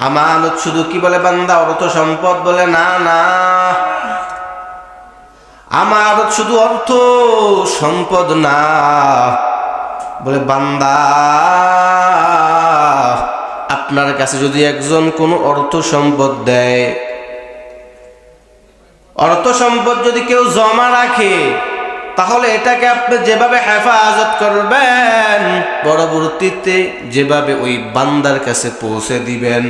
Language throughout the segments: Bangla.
আমানত শুধু কি বলে বান্দা অর্থ সম্পদ বলে না, না। আমানত শুধু অর্থ সম্পদ না, বলে বান্দা আপনার কাছে যদি একজন কোনো অর্থ সম্পদ দেয়, অর্থ সম্পদ যদি কেউ জমা রাখে, তাহলে এটাকে আপনি যেভাবে হেফাজত করবেন, পরবর্তীতে যেভাবে ওই বান্দার কাছে পৌঁছে দিবেন,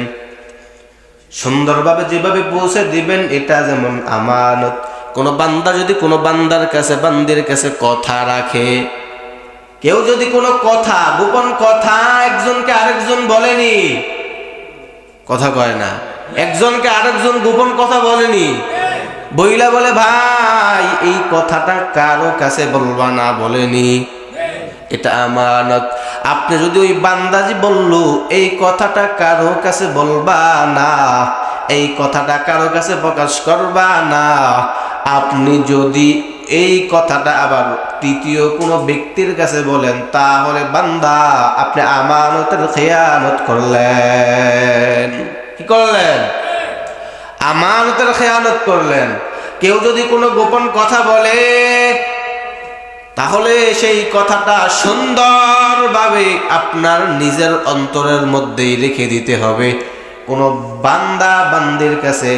সুন্দরভাবে যেভাবে পৌঁছে দিবেন, এটা যেমন আমানত। কোন বান্দা যদি কোনো বান্দার কাছে, বান্দির কাছে কথা রাখে, কেউ যদি কোনো কথা, গোপন কথা একজনকে আরেকজন বলেনি, কথা কয় না, একজনকে আরেকজন গোপন কথা বলেনি, বইলা বলে ভাই এই কথাটা কারো কাছে বলবা না, বলেনি, এটা আমানত। আপনি যদি ওই বান্দাজি বলল এই কথাটা কারো কাছে বলবা না, এই কথাটা কারো কাছে প্রকাশ করবা না, আপনি যদি এই কথাটা আবার তৃতীয় কোনো ব্যক্তির কাছে বলেন, তাহলে বান্দা আপনি আমানতের খেয়ানত করলেন। কি করলেন? আমানতের খেয়ানত করলেন। কেউ যদি কোনো গোপন কথা বলে, তাহলে সেই কথাটা সুন্দরভাবে আপনার নিজের অন্তরের মধ্যেই রেখে দিতে হবে। কোনো বান্দা বান্দির কাছে,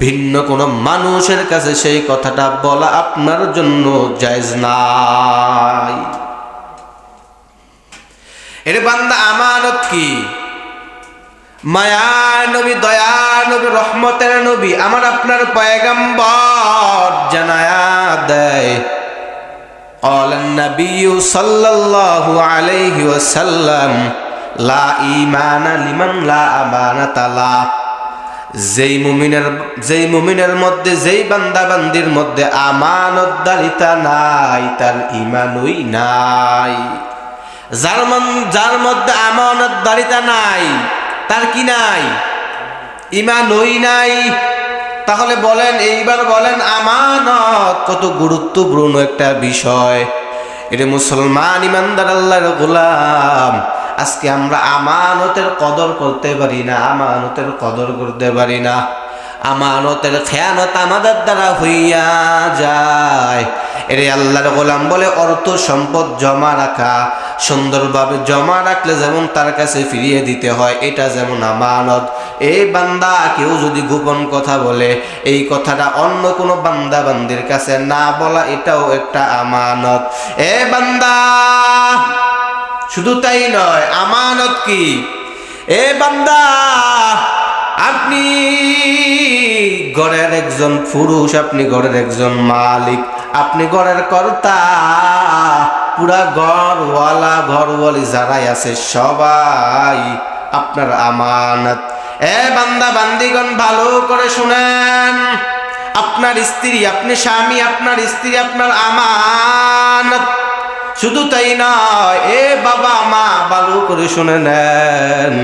ভিন্ন কোনো মানুষের কাছে সেই কথাটা বলা আপনার জন্য জায়েজ নাই। এর বান্দা আমানত কি? মায়ার নবী, দয়ার নবী, রহমতের নবী, আমার আপনার পয়গম্বর জানায়া দেয়, قال النبي صلى الله عليه وسلم لا ঈমান লিমান লা আমানাত লা। যেই মুমিনের মধ্যে, যেই বান্দা বান্দির মধ্যে আমানতদারিতা নাই, তার ঈমানই নাই। যার মধ্যে আমানতদারিতা নাই, তার কি নাই? ঈমানই নাই। তাহলে বলেন, এইবার বলেন, আমানত কত গুরুত্বপূর্ণ একটা বিষয়। এটা মুসলমান ইমানদার আল্লাহর গোলাম, আজকে আমরা আমানতের কদর করতে পারি না, আমানতের কদর করতে পারি না। আমানতের খেয়ানত আমাদের দ্বারা হইয়া যায়। এরে আল্লাহর গোলাম বলে অর্থ সম্পদ জমা রাখা, সুন্দরভাবে জমা রাখলে যেমন তার কাছে ফিরিয়ে দিতে হয়, এটা যেমন আমানত। এই বান্দা কেউ যদি গোপন কথা বলে, এই কথাটা অন্য কোনো বান্দা বান্দির কাছে না বলা, এটাও একটা আমানত। এ বান্দা, শুধু তাই নয়, আমানত কি? এ বান্দা, আপনি ঘরের একজন পুরুষ, আপনি ঘরের একজন মালিক, আপনি ঘরের কর্তা, পুরা ঘরওয়ালা ঘরওয়ালি যারাই আছে সবাই আপনার আমানত। এ বান্দা বান্দিগণ, ভালো করে শুনেন, আপনার স্ত্রী, আপনি স্বামী, আপনার স্ত্রী আপনার আমানত। শুধু তাই নয়, এ বাবা মা, ভালো করে শুনে নেন,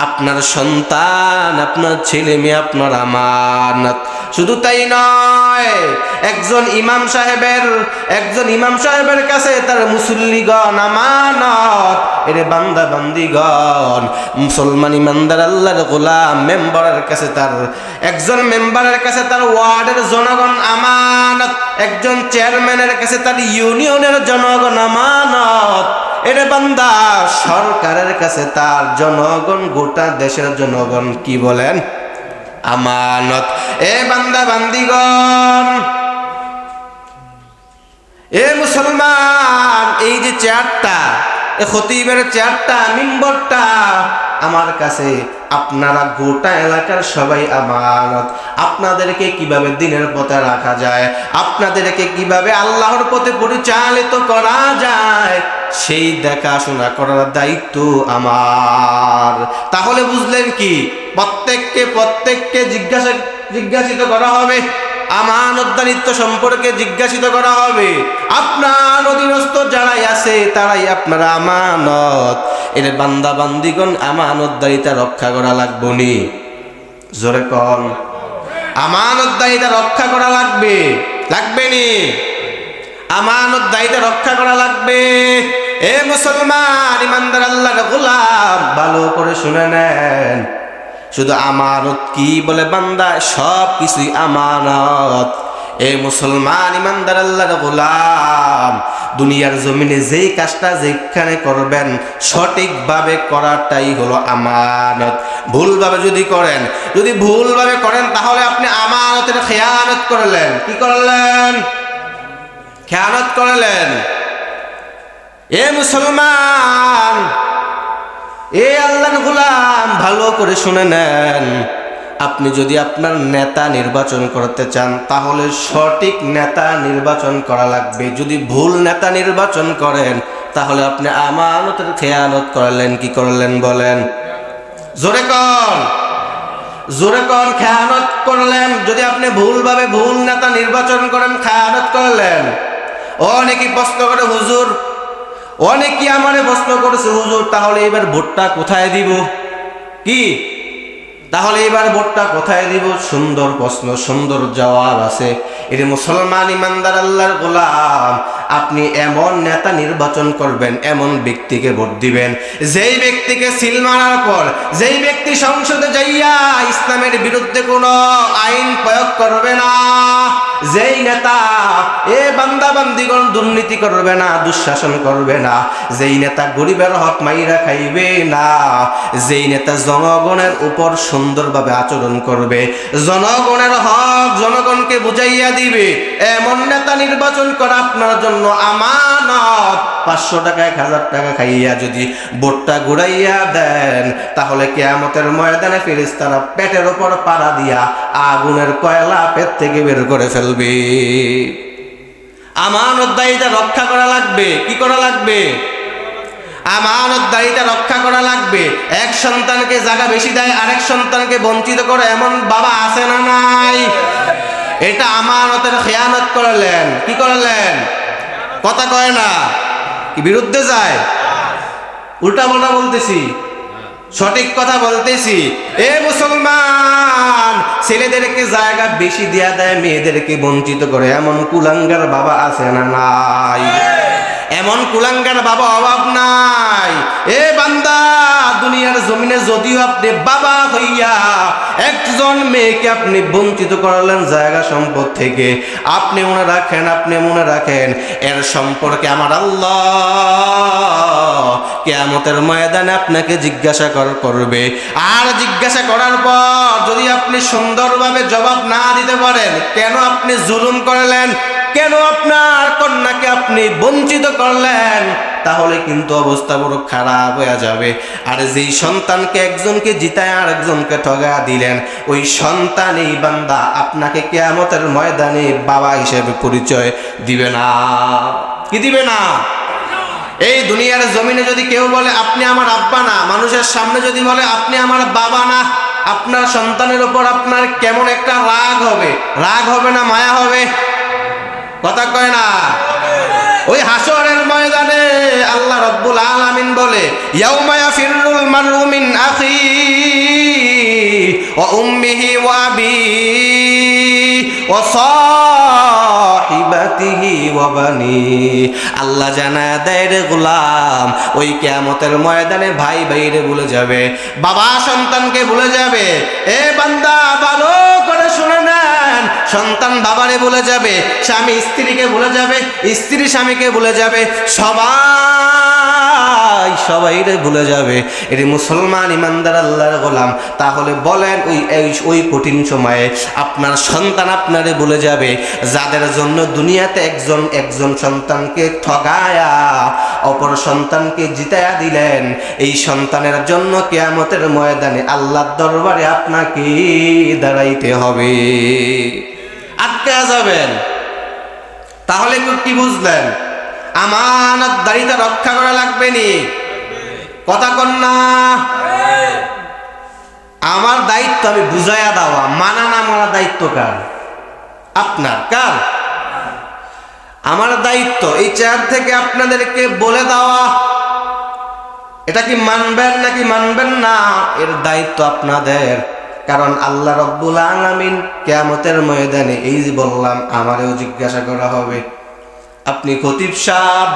আপনার সন্তান, আপনার ছেলে মেয়ে আপনার আমানত। শুধু তাই নয়, একজন ইমাম সাহেবের কাছে তার মুসল্লিগণ আমানত। এরে বান্দা বান্দিগণ, মুসলমান ইমানদার আল্লাহর গোলাম, একজন মেম্বারের কাছে তার ওয়ার্ডের জনগণ আমানত, একজন চেয়ারম্যানের কাছে তার ইউনিয়নের জনগণ আমানত। এরে বান্দা, সরকারের কাছে তার জনগণ, গোটা দেশের জনগণ কি বলেন? আমানত। এ বান্দা বান্দিগণ, এ মুসলমান, এই যে চেয়ারটা, এ খতিবের চেয়ারটা, মিম্বরটা আমার কাছে, আপনারা গোটা এলাকার সবাই আমানত। আপনাদেরকে কিভাবে দিনের পথে রাখা যায়, আপনাদেরকে কিভাবে আল্লাহর পথে পরিচালিত করা যায়, সেই দেখাশোনা করার দায়িত্ব আমার। তাহলে বুঝলেন কি? প্রত্যেককে জিজ্ঞাসিত করা হবে, আমানতদারিত্ব সম্পর্কে জিজ্ঞাসিত করা হবে। আপনার অধীনস্থ যারাই আছে তারাই আপনার আমানত। এর বান্দা বান্দিগণ, আমানতদারিতা রক্ষা করা লাগবে নি? জোরে কন, আমানতদারিতা রক্ষা করা লাগবে নি? আমানতদারিতা রক্ষা করা লাগবে। এ মুসলমান ইমানদার আল্লাহর গোলাম, ভালো করে শুনে নেন, শুধু আমানত কি বলে বান্দা, সব কিছুই আমানত। এ মুসলমান ইমানদার আল্লাহর গোলাম, দুনিয়ার জমিনে যেই কাজটা যেখানে করবেন সঠিকভাবে করাটাই হলো আমানত। ভুলভাবে যদি ভুলভাবে করেন তাহলে আপনি আমানতের খেয়ানত করলেন। কি করলেন? খেয়ানত করলেন। এ মুসলমান, এ আল্লাহর গোলাম, ভালো করে শুনে নেন। আপনি যদি আপনার নেতা নির্বাচন করতে চান তাহলে সঠিক নেতা নির্বাচন করা লাগবে। যদি ভুল নেতা নির্বাচন করেন তাহলে আপনি আমানতের খেয়ানত করলেন। কি করলেন বলেন? জোরে কন, জোরে কন। খেয়ানত করলেন। যদি আপনি ভুলভাবে ভুল নেতা নির্বাচন করেন, খেয়ানত করলেন। অনেকেই প্রশ্ন করে হুজুর, অনেকেই আমারে প্রশ্ন করেছে হুজুর তাহলে এবার ভোটটা কোথায় দিব? কি তাহলে এবার ভোটটা কোথায় দিব? সুন্দর প্রশ্ন, সুন্দর জবাব আছে। এর মুসলমান ইমানদার আল্লাহর গোলাম, আপনি এমন নেতা নির্বাচন করবেন, এমন ব্যক্তিকে ভোট দিবেন যেই ব্যক্তিকে সিল মারার পর, যেই ব্যক্তি সংসদে যাইয়া ইসলামের বিরুদ্ধে কোনো আইন প্রয়োগ করবে না, যেই নেতা বান্দা বান্দিগণ দুর্নীতি করবে না, দুঃশাসন করবে না, যেই নেতা গরিবের হক মাইরা খাইবে না, যেই নেতা জনগণের উপর সুন্দরভাবে আচরণ করবে, জনগণের হক জনগণকে বুঝাইয়া দিবে, এমন নেতা নির্বাচন করা আপনার জন্য আমানত। 500 টাকা 1000 টাকা খাইয়া যদি ভোটটা ঘুরাইয়া দেন তাহলে কিয়ামতের ময়দানে ফেরেশতারা পেটের উপর পাড়া দিয়া আগুনের কয়লা পেট থেকে বের করে ফেলবে। আমানতদারিতা রক্ষা করা লাগবে। কি করা লাগবে? আমানতদারিতা রক্ষা করা লাগবে। এক সন্তানকে জায়গা বেশি দেয়, আরেক সন্তানকে বঞ্চিত করে, এমন বাবা আছে না নাই? এটা আমানতের খেয়ানত করলেন। কি করলেন? কথা কয় না, কি বিরুদ্ধে যায়? উল্টা পাল্টা বলতেছি, সঠিক কথা বলতেছি। এ মুসলমান, ছেলেদেরকে জায়গা বেশি দেয়া দেয়, মেয়েদেরকে বঞ্চিত করে, এমন কুলাঙ্গার বাবা আছে না নাই? এমন কুলাঙ্গার বাবা অভাব নাই। এ বান্দা, দুনিয়ার জমিনে যদিও আপনি বাবা হইয়া একজন মেয়েকে আপনি বঞ্চিত করলেন জায়গা সম্পদ থেকে, আপনি মনে রাখেন এর সম্পর্কে আমার আল্লাহ কিয়ামতের ময়দানে আপনাকে জিজ্ঞাসা করবে। আর জিজ্ঞাসা করার পর যদি আপনি সুন্দরভাবে জবাব না দিতে পারেন, কেন আপনি জুলুম করলেন, কেন আপনার কন্যাকে আপনি বঞ্চিত করলেন, তাহলে কিন্তু অবস্থা বড় খারাপ হয়ে যাবে। আর যেই সন্তানকে একজনকে জিতায় আর একজনকে ঠগা দিলেন, ওই সন্তানই বান্দা আপনাকে কিয়ামতের ময়দানে বাবা হিসেবে পরিচয় দিবে না। কি দিবে না? এই দুনিয়ার জমিনে যদি কেউ বলে আপনি আমার আব্বা না, মানুষের সামনে যদি বলে আপনি আমার বাবা না, আপনার সন্তানের উপর আপনার কেমন একটা রাগ হবে। রাগ হবে না মায়া হবে? কথা কয় না? ওই হাসরের ময়দানে আল্লাহ রাব্বুল আলামিন বলে, ইয়াউমা ইয়াফিরুল মারউ মিন আখিহি ওয়া উম্মিহি ওয়া আবিহি ওয়া সাহিবাতিহি ওয়া বানিহি। আল্লাহ জানায় দেয় রে গোলাম, ওই কিয়ামতের ময়দানে ভাই ভাইরে ভুলে যাবে, বাবা সন্তানকে ভুলে যাবে। এ বান্দা, ভালো করে শুনে নেন, সন্তান বাবারে ভুলে যাবে, স্বামী স্ত্রীকে ভুলে যাবে, স্ত্রী স্বামীকে ভুলে যাবে, সবাইরে ভুলে যাবে। এটি মুসলমান ইমানদার আল্লাহর গোলাম। তাহলে বলেন ওই কঠিন সময়ে আপনার সন্তান আপনারে ভুলে যাবে, যাদের জন্য দুনিয়াতে একজন সন্তানকে ঠগায়া অপর সন্তানকে জিতায়া দিলেন, এই সন্তানের জন্য কিয়ামতের ময়দানে আল্লাহর দরবারে আপনাকে দাঁড়াইতে হবে, আটকে যাবেন। তাহলে কি বুঝলেন? আমানতদারিতা রক্ষা করা লাগবে নি? কথা কন না? আমার দায়িত্ব আমি বুঝাইয়া দেওয়া, মানা না মানা দায়িত্ব কার? আপনার। কার? আমার দায়িত্ব এই চেয়ার থেকে আপনাদেরকে বলে দেওয়া, এটা কি মানবেন নাকি মানবেন না, এর দায়িত্ব আপনাদের। কারণ আল্লাহ রাব্বুল আলামিন কিয়ামতের ময়দানে এই যে বললাম, আমারেও জিজ্ঞাসা করা হবে, আপনি খতিব সাহেব,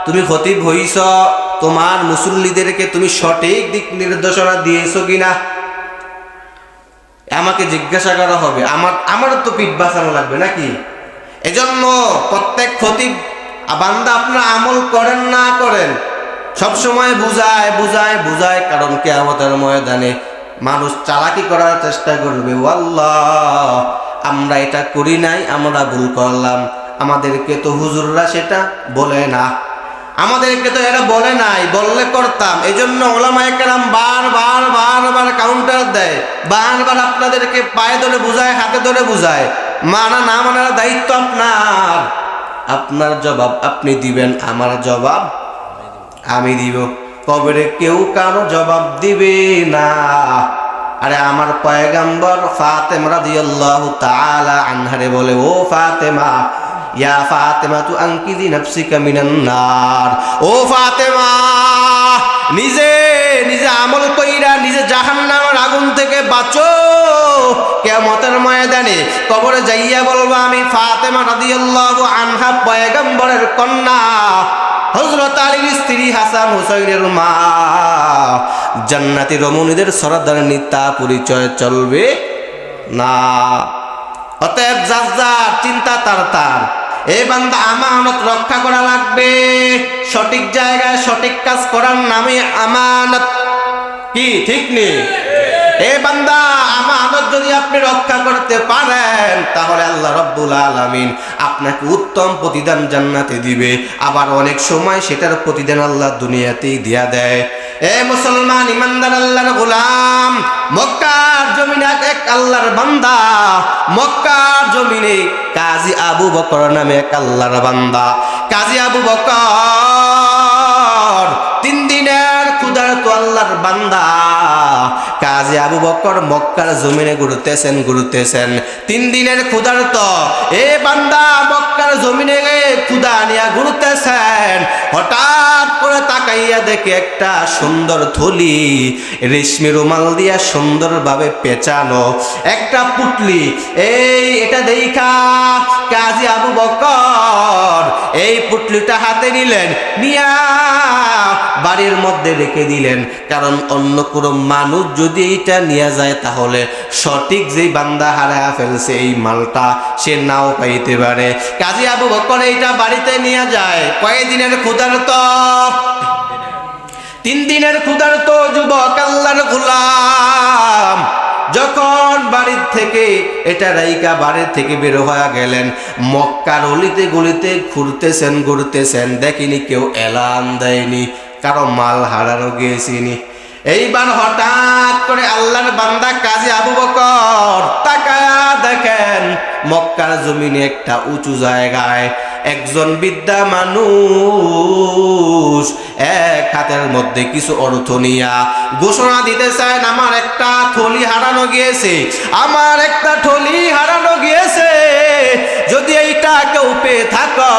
তুমি খতিব হইছ, তোমার মুসল্লিদেরকে তুমি সঠিক দিক নির্দেশনা দিয়েছো কিনা? আমাকে জিজ্ঞাসা করা হবে, আমারও তো পিঠ বাঁচানো লাগবে নাকি? এজন্য প্রত্যেক খতিব বান্দা আপনার আমল করেন না করেন সবসময় বুঝায় বুঝায় বুঝায়, কারণ কিয়ামতের ময়দানে মানুষ চালাকি করার চেষ্টা করবে, আল্লাহ আমরা এটা করি নাই, আমরা ভুল করলাম, আমাদেরকে তো হুজুররা সেটা বলে না, আমাদেরকে তো এরা বলে নাই, বললে করতাম। এই জন্য ওলামায়ে কেরাম বারবার কাউন্টার দেয়, বারবার আপনাদেরকে পায়ে ধরে বুঝায়, হাতে ধরে বুঝায়। মানা না মানার দায়িত্ব আপনার, আপনার জবাব আপনি দিবেন, আমার জবাব আমি দিব। কবরে কেউ কারো জবাব দিবে না। আরে আমার পয়গম্বর ফাতেমা রাদিয়াল্লাহু তাআলা আনহারে বলে, ও ফাতেমা, ইয়া ফাতেমা তু আনকিযি নাফসিকা মিনান নার, ও ফাতেমা নিজে নিজে আমল কইরা নিজে জাহান্নামের আগুন থেকে বাঁচো। কিয়ামতের ময়দানে কবরে যাইয়া বলবো, আমি ফাতেমা রাদিয়াল্লাহু আনহা পয়গম্বরের কন্যা, হযরত আলীর স্ত্রী, হাসান হুসাইনের মা, জান্নাতি রমণীদের সরদারনি, তা পরিচয় চলবে না। অতএব যার চিন্তা তার। এই বান্দা আমানত রক্ষা করা লাগবে, সঠিক জায়গায় সঠিক কাজ করার নামে আমানত। কি ঠিক নেই? এই বান্দা আমানত যদি আপনি রক্ষা করতে পারেন, তাহলে আল্লাহ রাব্বুল আলামিন আপনাকে উত্তম প্রতিদান জান্নাতে দিবে। আবার অনেক সময় সেটার প্রতিদান আল্লাহ দুনিয়াতেই দিয়া দেয়। এ মুসলমান ইমানদার আল্লাহর গোলাম, মক্কার জমিনে এক আল্লাহর বান্দা, মক্কার জমিনে কাজী আবু বকর নামে এক আল্লাহর বান্দা। কাজী আবু বকর 3 দিনের ক্ষুধার্ত আল্লাহর বান্দা। কাজী আবু বকর মক্কার জমিনে ঘুরতেছেন 3 দিনের ক্ষুধার্ত এ বান্দা মক্কার জমিনে ক্ষুধা নিয়ে ঘুরতেছেন। হঠাৎ করে তাকাইয়া দেখে একটা সুন্দর থলি, রেশমি রুমাল দিয়া সুন্দরভাবে পেঁচানো একটা পুটলি। এটা দেখা কাজী আবু বকর এই পুটলিটা হাতে নিলেন, নিয়া বাড়ির মধ্যে রেখে দিলেন। কারণ অন্য কোনো মানুষ যদি এইটা নিয়ে যায়, তাহলে সঠিক যেই বান্দা হারায়া ফেলছে এই মালটা সে নাও পাইতে পারে। কাজী আবু বকর এইটা বাড়িতে নিয়ে যায়। কয়েকদিনের ক্ষুধার্ত, 3 দিনের ক্ষুধার্ত যুবক আল্লাহর গোলাম যখন বাড়ির থেকে এটা রাইকা বাড়ির থেকে বের হয়ে গেলেন, মক্কার অলিতে গলিতে ঘুরতেছেন, দেখিনি কেউ এলান দেয়নি, কারো মাল হারানো গিয়েছিনি। এইবার হঠাৎ করে আল্লাহর বান্দা কাজী আবু বকর তাকায়া দেখেন মক্কার জমিনে একটা উঁচু জায়গায় একজন বৃদ্ধা মানুষ এক হাতের মধ্যে কিছু অর্থ নিয়া ঘোষণা দিতেছেন, আমার একটা থলি হারানো গিয়েছে, আমার একটা থলি হারানো গিয়েছে। যদি এইটা কেউ পেয়ে থাকো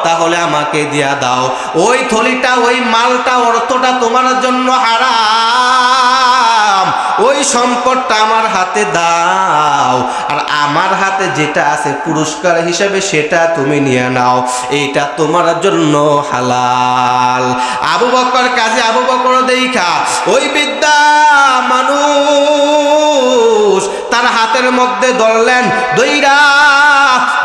তাহলে আমাকে দিয়া দাও। ওই থলিটা, ওই মালটা, অর্থটা তোমার জন্য হারাম। ওই সম্পদটা আমার হাতে দাও, আর আমার হাতে যেটা আছে পুরস্কার হিসেবে সেটা তুমি নিয়ে নাও, এইটা তোমার জন্য হালাল। আবু বকর, কাজী আবু বকর দেখা ওই বৃদ্ধা মানুষ তার হাতের মধ্যে ধরলেন, দইরা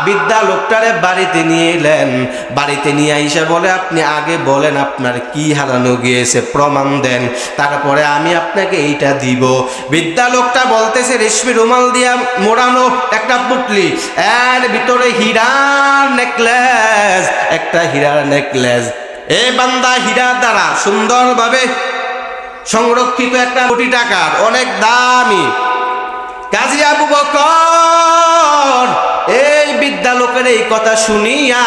বৃদ্ধা লোকটারে বাড়িতে নিয়ে এলেন। বাড়িতে নিয়ে আইসা বলে, আপনি আগে বলেন আপনার কি হারানো গিয়েছে, প্রমাণ দেন, তারপরে আমি আপনাকে এইটা দিব। বৃদ্ধা লোকটা বলতেছে, রেশমি রুমাল দিয়া মোড়ানো একটা পুটলি, এর ভিতরে হীরার নেকলেস, একটা হীরার নেকলেস। এ বান্দা হীরা দ্বারা সুন্দরভাবে সংরক্ষিত একটা কোটি টাকার, অনেক দামি। কাজী আবু বকর এই বৃদ্ধা লোকের এই কথা শুনিয়া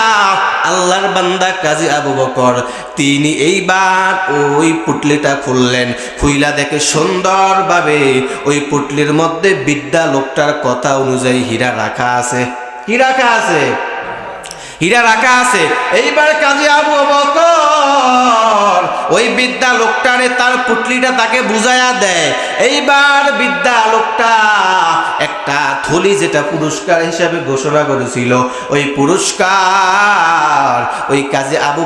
আল্লাহর বান্দা কাজী আবু বকর তিনি এইবার ওই পুটলিটা খুললেন। খুইলা দেখে সুন্দরভাবে ওই পুটলির মধ্যে বৃদ্ধা লোকটার কথা অনুযায়ী হীরা রাখা আছে। কি রাখা আছে? হীরা রাখা আছে। এইবার কাজী আবু বকর ওই বৃদ্ধা লোকটারে তার পুটলিটা তাকে বুঝাইয়া দেয়। এইবার বৃদ্ধা লোকটা একটা থলি, যেটা পুরস্কার হিসাবে ঘোষণা করেছিল, ওই পুরস্কার ওই কাজী আবু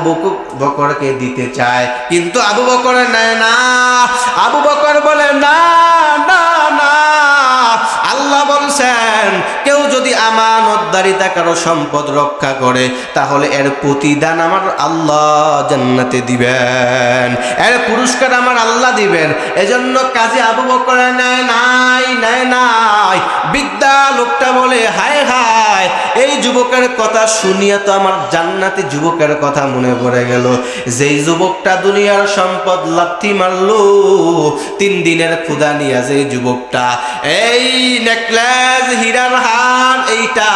বকরকে দিতে চায়, কিন্তু আবু বকর নেয় না। আবু বকর বলে, না না না, আল্লাহ রাখবেন, কেউ যদি আমানতদারিতা কারো সম্পদ রক্ষা করে তাহলে এর প্রতিদান আমার আল্লাহ জান্নাতে দিবেন, এর পুরস্কার আমার আল্লাহ দিবেন। এজন্য কাজী আবু বকর নাই। বিদ্যা লোকটা বলে হায় হায়, এই যুবকের কথা শুনিয়া তো আমার জান্নাতি যুবকের কথা মনে পড়ে গেল। যেই যুবকটা দুনিয়ার সম্পদ লাথি মারলো, 3 দিনের ক্ষুধা নিয়া যে যুবকটা এই নেকলেস হীরার হার এইটা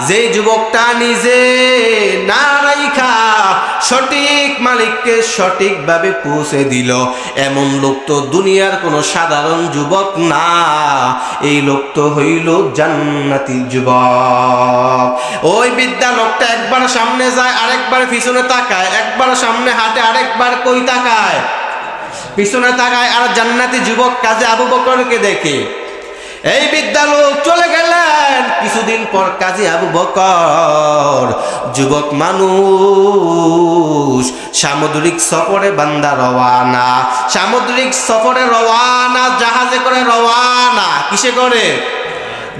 যে যুবকটা নিজে না রাইখা সঠিক মালিককে সঠিকভাবে পৌঁছে দিল, এমন লোক তো দুনিয়ার কোনো সাধারণ যুবক না, এই লোক তো হইল জান্নাতি যুবক। ওই বিদ্যা লোকটা একবার সামনে যায়, আরেকবার পিছনে তাকায়, একবার সামনে হাঁটে, আরেকবার কই তাকায়, পিছনে তাকায়, আর জান্নাতি যুবক কাজী আবু বকরকে দেখে। এই বিদ্যা লোক চলে গেলেন। কিছুদিন পর কাজী আবু বকর যুবক মানুষ সামুদ্রিক সফরে বান্দা রওয়ানা, সামুদ্রিক সফরে রওয়ানা, জাহাজে করে রওয়ানা। কিসে করে?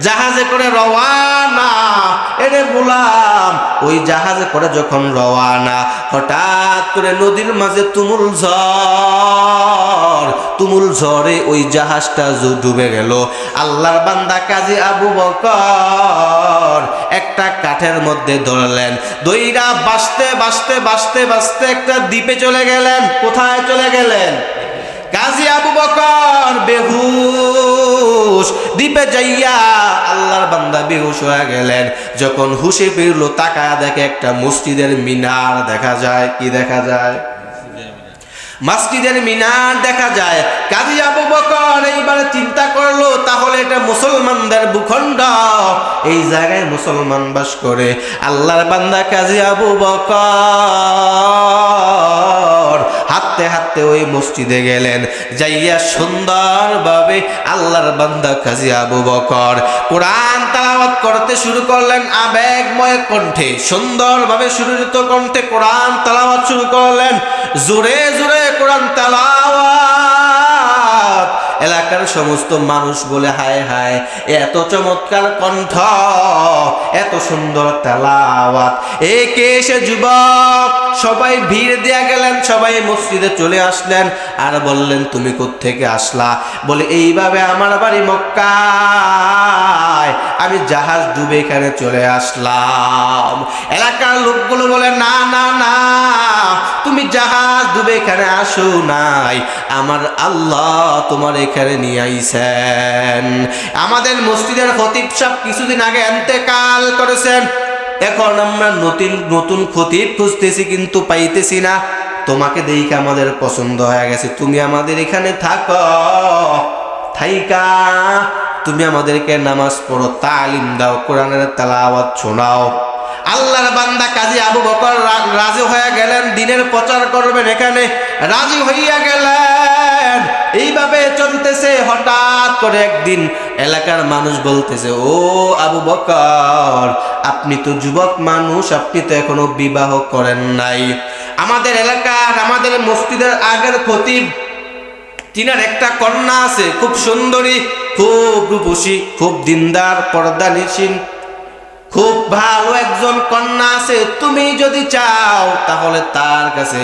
জাহাজে করে রওয়ানা। এরে বললাম, ওই জাহাজে করে যখন রওয়ানা, হঠাৎ করে নদীর মাঝে তুমুল ঝড়ে ওই জাহাজটা ডুবে গেল। আল্লাহর বান্দা কাজী আবু বকর একটা কাঠের মধ্যে ধরলেন, দইরা বাঁচতে একটা দ্বীপে চলে গেলেন। কোথায় চলে গেলেন? কাজী আবু বকর বেহুশ, দ্বীপে যাইয়া আল্লাহর বান্দা বেহুশ হয়ে গেলেন। যখন হুশে ফিরল, তাকায়া দেখে একটা মসজিদের মিনার দেখা যায়। কি দেখা যায়? মসজিদের মিনার দেখা যায়। কাজী আবু বকর এইবার চিন্তা করলো, তাহলে এটা মুসলমানদের ভূখণ্ড, এই জায়গায় মুসলমান বাস করে। আল্লাহর বান্দা কাজী আবু বকর হাঁটতে হাঁটতে ওই মসজিদে গেলেন। যাইয়া সুন্দরভাবে আল্লাহর বান্দা কাজী আবু বকর কোরআন তেলাওয়াত করতে শুরু করলেন। আবেগময় কণ্ঠে, সুন্দরভাবে সুরজিত কণ্ঠে কোরআন তেলাওয়াত শুরু করলেন। জোরে জোরে কোরআন তেলাওয়াত। এলাকার সমস্ত মানুষ বলে হায় হায়, এত চমৎকার কণ্ঠ, এত সুন্দর তেলাওয়াত, এ কে সে যুবক? সবাই ভিড় দিয়া গেলেন, সবাই মসজিদে চলে আসলেন আর বললেন, তুমি কোত্থেকে আসলা? বলে, এইভাবে আমার বাড়ি মক্কায়, আমি জাহাজ ডুবে এখানে চলে আসলাম। এলাকার লোকগুলো বলে, না না না, তুমি জাহাজ ডুবে এখানে আসো নাই, আমার আল্লাহ তোমার এখানে নিয়ে আইছেন। আমাদের মসজিদের খতিব সাহেব কিছুদিন আগে ইন্তেকাল করেছেন, এখন আমরা নতুন খতিব খুঁজতেছি কিন্তু পাইতেছি না। তোমাকে দেখে আমাদের পছন্দ হয়ে গেছে, তুমি আমাদের এখানে থাকো, থাইকা তুমি আমাদেরকে নামাজ পড়ো, তালিম দাও, কোরআনের তেলাওয়াত শোনাও। আল্লাহর বান্দা কাজী আবু বকর রাজি হয়ে গেলেন, দিনের প্রচার করবেন এখানে, রাজি হইয়া গেলেন। এইভাবে চলতেছে। হঠাৎ করে একদিন এলাকার মানুষ বলতেছে, ও আবু বকর, আপনি তো যুবক মানুষ, আপনি তো এখনো বিবাহ করেন নাই। আমাদের এলাকার, আমাদের মসজিদের আগের খতিব, তিনার একটা কন্যা আছে, খুব সুন্দরী, খুব রূপসী, খুব দিনদার, পর্দানিসীন, খুব ভালো একজন কন্যা আছে। তুমি যদি চাও তাহলে তার কাছে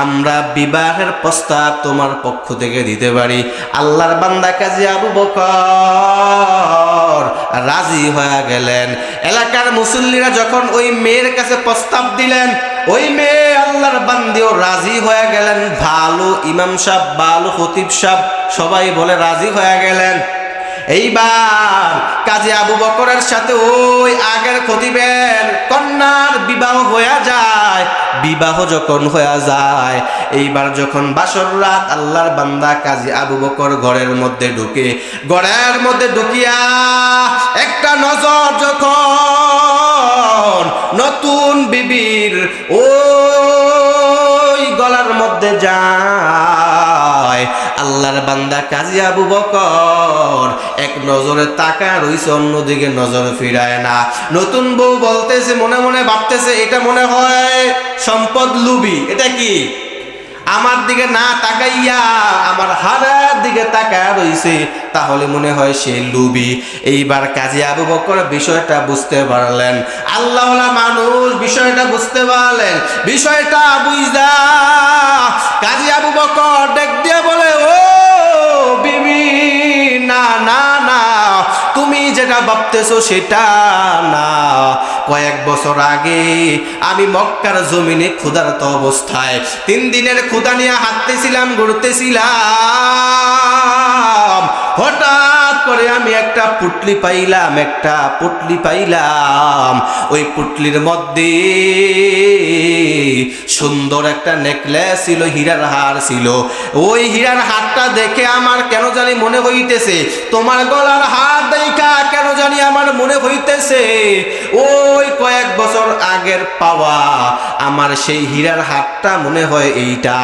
আমরা বিবাহের প্রস্তাব তোমার পক্ষ থেকে দিতে পারি। আল্লাহর বান্দা কাজী আবু বকর রাজি হয়ে গেলেন। এলাকার মুসল্লিরা যখন ওই মেয়ের কাছে প্রস্তাব দিলেন, ওই মেয়ে আল্লাহর বান্দিও রাজি হয়ে গেলেন। ভালো ইমাম সাহেব, ভালো খতিব সাহেব সবাই বলে রাজি হয়ে গেলেন। এইবার কাজী আবু বকরের সাথে ওই আগের খতিবের কন্যার বিবাহ হয়ে যায়। বিবাহ যখন হয়ে যায়, এইবার যখন বাসর রাত, আল্লাহর বান্দা কাজী আবু বকর ঘরের মধ্যে ঢুকে, ঘরের মধ্যে ঢুকিয়া একটা নজর যখন নতুন বিবির ওই গলার মধ্যে যায়, আল্লাহর বান্দা কাজী আবু বকর এক নজরে তাকা রইছে, অন্যদিকে নজর ফিরায় না। নতুন বউ বলতেছে, মনে মনে ভাবতেছে, এটা মনে হয় সম্পদ লুবি। এটা কি? আমার দিকে না তাকাইয়া আমার হাতের দিকে তাকায় রইছে, তাহলে মনে হয় সে লুবি। এইবার কাজী আবু বকর বিষয়টা বুঝতে পারলেন, আল্লাহওয়ালা মানুষ বিষয়টা বুঝতে পারলেন। বিষয়টা বুঝা কাজী আবু বকর ডাক দিয়ে বলে, ও বিবি, না না না, তুমি যেটা ভাবতেছো সেটা না। কয়েক বছর আগে আমি মক্কার জমিনে ক্ষুধার্ত অবস্থায় 3 দিনের ক্ষুধা নিয়ে হাঁটতেছিলাম, ঘুরতেছিলাম। হঠাৎ করে আমি একটা পুটলি পাইলাম। ওই পুটলির মধ্যে সুন্দর একটা নেকলেস ছিল, হীরার হার ছিল। ওই হীরার হারটা দেখে আমার কেন জানি মনে হইতেছে, তোমার গলার হার দেখা কেন জানি আমার মনে হইতেছে ওই কয়েক বছর আগের পাওয়া আমার সেই হীরার হারটা মনে হয় এইটা।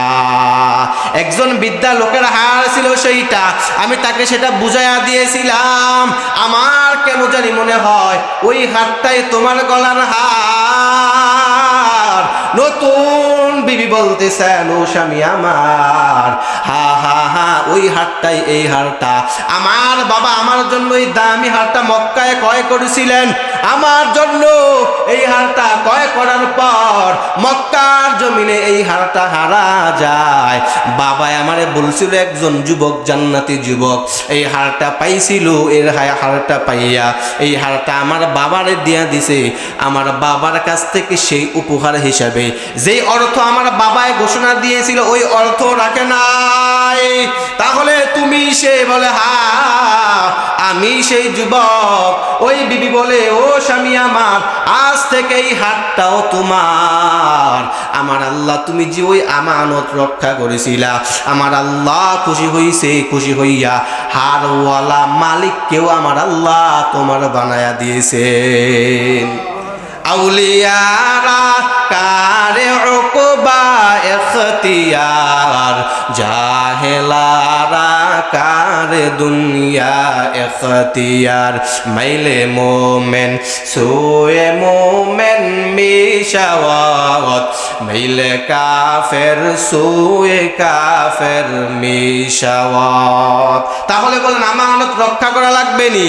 একজন বিদ্যা লোকের হার ছিল সেইটা, আমি তাকে সেটা বুঝাইয়া দিয়েছিলাম। আমার কেন জানি মনে হয় ওই হারটাই তোমার গলার হার। নতুন বিবি বলতেছেন, ও স্বামী আমার, হা হা হা, ওই হারটাই এই হারটা। আমার বাবা আমার জন্য এই দামি হারটা মক্কায় ক্রয় করেছিলেন। আমার জন্য এই হারটা ক্রয় করার পর মক্কার জমিনে এই হারটা হারা যায়। বাবা আমারে বলছিল, একজন যুবক, জান্নাতি যুবক এই হারটা পাইছিল। এর হারটা পাইয়া এই হারটা আমার বাবারে দিয়া দিছে। আমার বাবার কাছ থেকে সেই উপহার হিসাবে যেই অর্থ আমার বাবায় ঘোষণা দিয়েছিল ওই অর্থ রাখে নাই। তাহলে তুমি সে বলে, হ্যাঁ আমি সেই যুবক। ওই বিবি বলে, ও স্বামী আমার, আজ থেকে এই হাতটাও তোমার। আমার আল্লাহ, তুমি যে ওই আমানত রক্ষা করেছিলা, আমার আল্লাহ খুশি হইয়া হারওয়ালা মালিককেও আমার আল্লাহ তোমার বানায়া দিয়েছেন। আউলিয়ারা কারে উকবা ইখতিয়ার, জাহেলারা কারে দুনিয়া ইখতিয়ার। মাইলে মোমেন সোয়ে মোমেন মিশাওয়াত, মাইলে কাফের সোয়ে কাফের মিশাওয়াত। তাহলে বলেন আমানত রক্ষা করা লাগবে নি?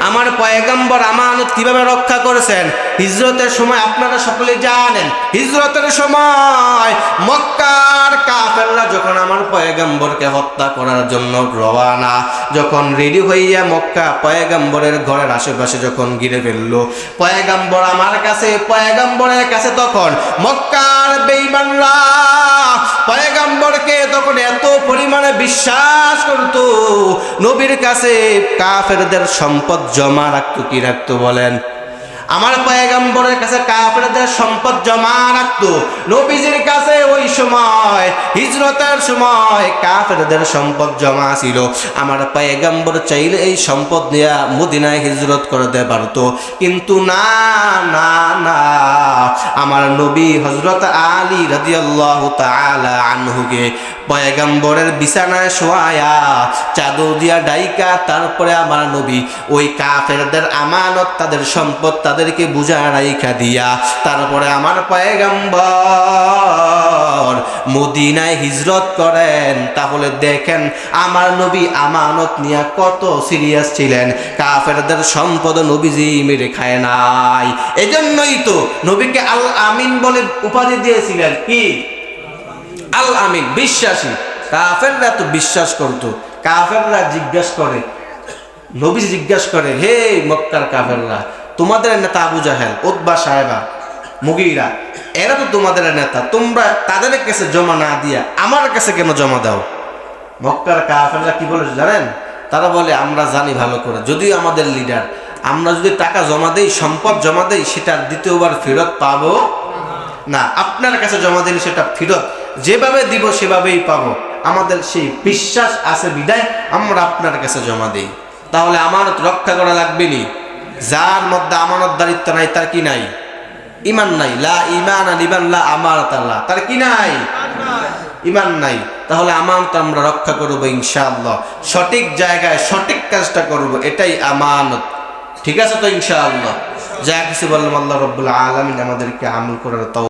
আমার পয়গম্বর আমানত কিভাবে রক্ষা করেছেন? হিজরতের সময় আপনারা সকলে জানেন, হিজরতের সময় মক্কার কাফেররা যখন আমার পয়গম্বরকে হত্যা করার জন্য রওয়ানা, যখন রেডি হইয়া মক্কা পয়গম্বরের ঘরের আশেপাশে যখন ঘিরে ফেললো, পয়গম্বরের কাছে তখন মক্কার বেঈমানরা পয়গম্বরকে তখন এত পরিমাণে বিশ্বাস করত, নবীর কাছে কাফেরদের সম্পদ জমা রাখতো। কি রাখতো বলেন? আমার পয়গম্বরের কাছে কাফেরদের সম্পদ জমা রাখতো। নবীজির কাছে ওই সময় হিজরতের সময় কাফেরদের সম্পদ জমা ছিল। আমার পয়গম্বর চাইলে এই সম্পদ নিয়ে মদিনায় হিজরত করতে পারতো, কিন্তু না না না, আমার নবী হযরত আলী রাদিয়াল্লাহু তাআলা আনহুকে পয়গম্বরের বিছানায় শোয়ায়া চাদর দিয়া ডাইকা তারপরে আমার নবী ওই কাফেরদের আমানত, তাদের সম্পদ তাদেরকে বুঝা রাইখা দিয়া তারপরে আমার পয়গম্বর মদিনায় হিজরত করেন। তাহলে দেখেন আমার নবী আমানত নিয়ে কত সিরিয়াস ছিলেন। কাফেরদের সম্পদ নবীজি মেরে খায় নাই। এজন্যই তো নবীকে আল আমিন বলে উপাধি দিয়েছিলেন। কি? আল আমিন, বিশ্বাসী। কাফেররা তো বিশ্বাস করতো। কাফেররা জিজ্ঞাসা করে, নবী জিজ্ঞাসা করে, হে মক্কার কাফেররা, তোমাদের নেতা আবু জাহেল, উতবা, সাহেবা, মুগীরা, এরা তো তোমাদের নেতা, তোমরা তাদের কাছে জমা না দিয়া আমার কাছে কেন জমা দাও? মক্কার কাফেররা কি বলে জানেন? তারা বলে, আমরা জানি ভালো করে, যদিও আমাদের লিডার, আমরা যদি টাকা জমা দেই, সম্পদ জমা দেই, সেটা দ্বিতীয়বার ফেরত পাবো না। আপনার কাছে জমা দিলে সেটা ফেরত যেভাবে দিব সেভাবেই পাবো। আমাদের সেই বিশ্বাস আছে বিদায় আমরা আপনার কাছে জমা দেই। তাহলে আমানত রক্ষা করা লাগবে নি? যার মধ্যে আমানতদারিত্ব নাই তার কি নাই? ঈমান নাই। লা ঈমান লিমান লা আমানাত আল্লাহ, তার কি নাই? ঈমান নাই। তাহলে আমানত আমরা রক্ষা করব ইনশাআল্লাহ, সঠিক জায়গায় সঠিক কাজটা করব, এটাই আমানত। ঠিক আছে তো ইনশাআল্লাহ? যা কিছু বললাম আল্লাহ রাব্বুল আলামিন আমাদেরকে আমল করার